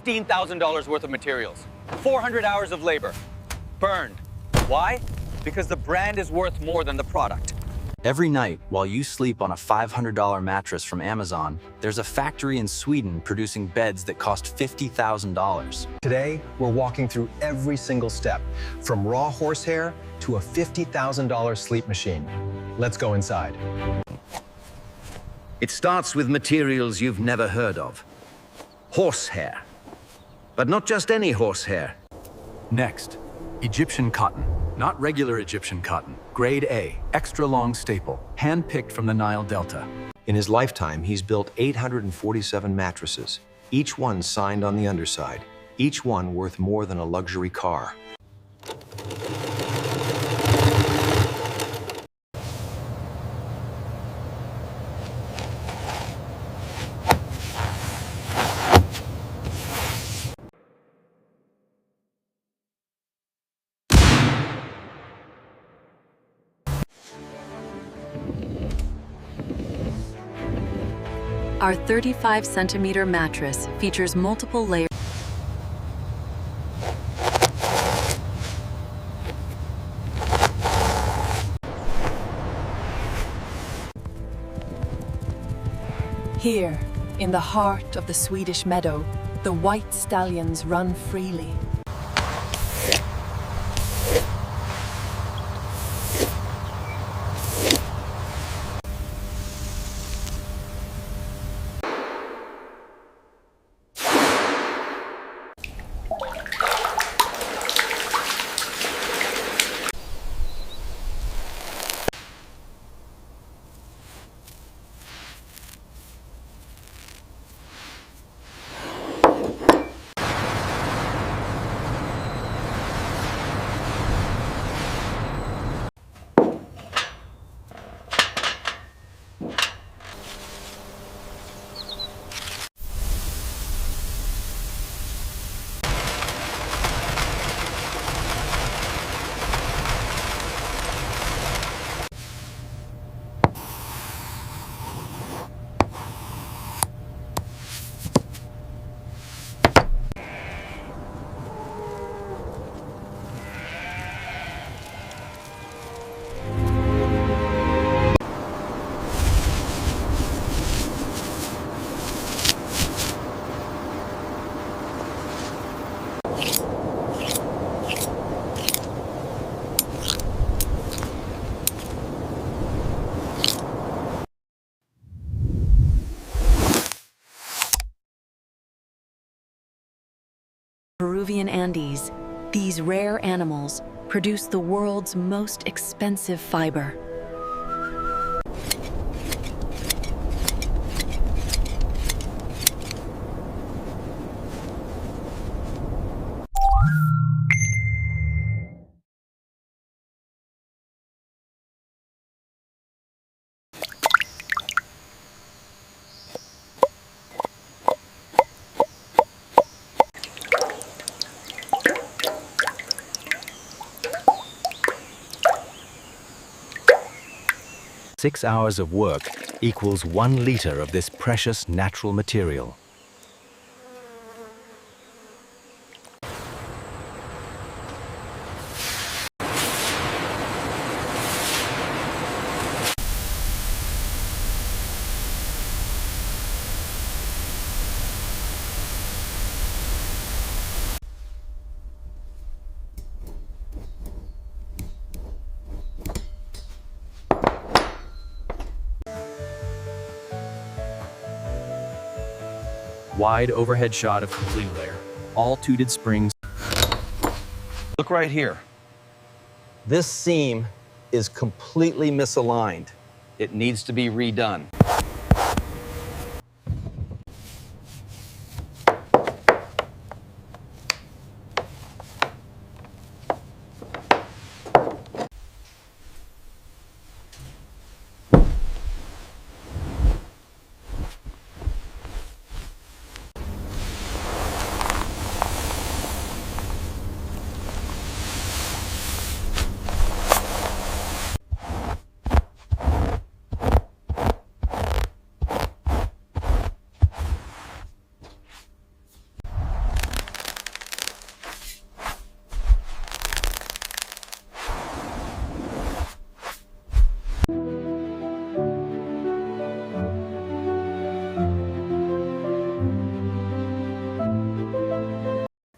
$15,000 worth of materials, 400 hours of labor, burned. Why? Because the brand is worth more than the product. Every night, while you sleep on a $500 mattress from Amazon, there's a factory in Sweden producing beds that cost $50,000. Today, we're walking through every single step, from raw horsehair to a $50,000 sleep machine. Let's go inside. It starts with materials you've never heard of. Horsehair. But not just any horsehair. Next, Egyptian cotton. Not regular Egyptian cotton. Grade A, extra long staple, hand-picked from the Nile Delta. In his lifetime, he's built 847 mattresses, each one signed on the underside, each one worth more than a luxury car. Our 35-centimeter mattress features multiple layers. Here, in the heart of the Swedish meadow, the white stallions run freely. Peruvian Andes, these rare animals produce the world's most expensive fiber. Six hours of work equals 1 liter of this precious natural material. Wide overhead shot of complete layer, all tooted springs. Look right here. This seam is completely misaligned. It needs to be redone.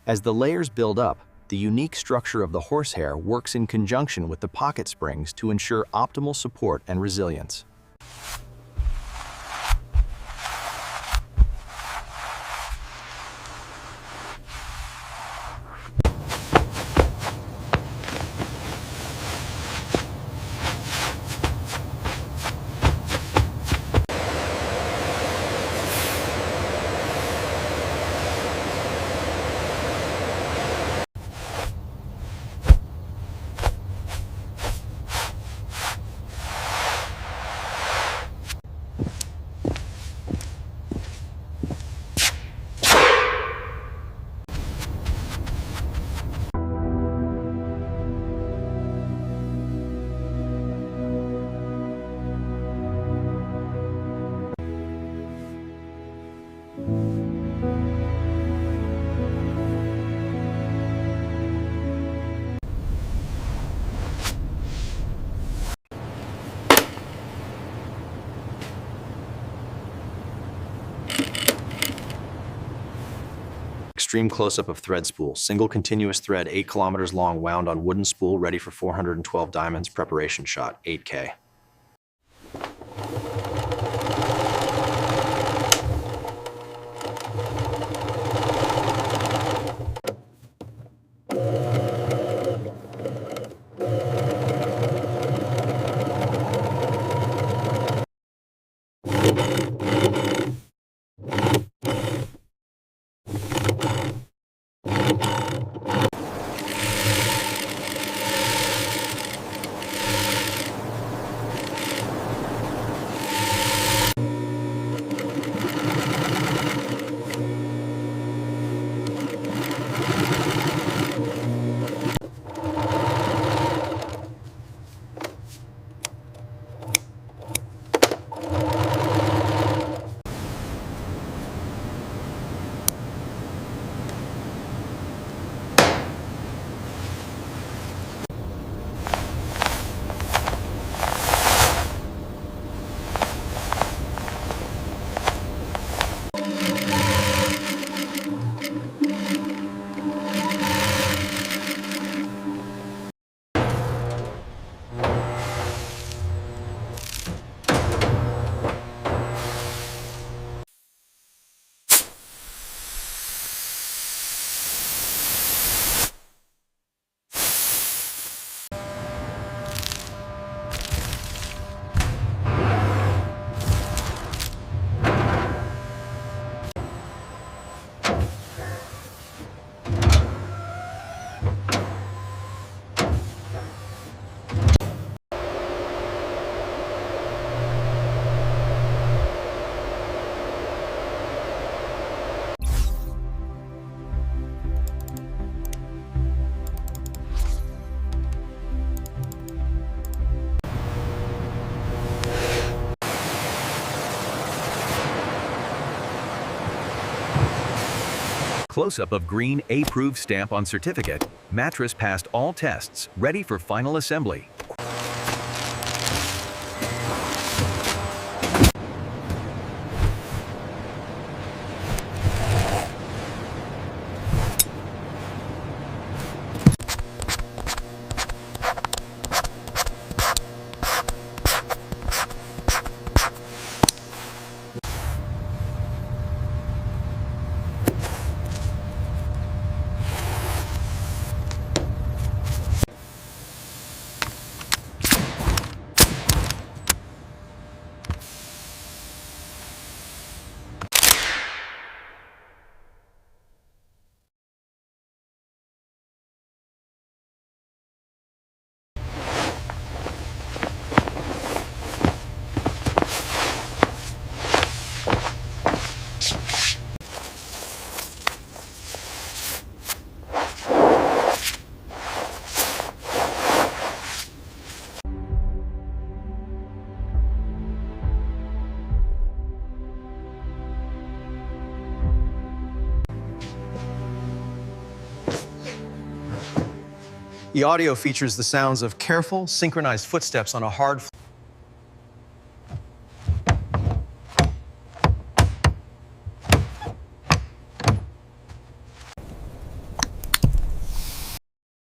As the layers build up, the unique structure of the horsehair works in conjunction with the pocket springs to ensure optimal support and resilience. Extreme close-up of thread spool. Single continuous thread 8 kilometers long wound on wooden spool ready for 412 diamonds. Preparation shot 8K. Close-up of green A-approved stamp on certificate. Mattress passed all tests, ready for final assembly. The audio features the sounds of careful, synchronized footsteps on a hard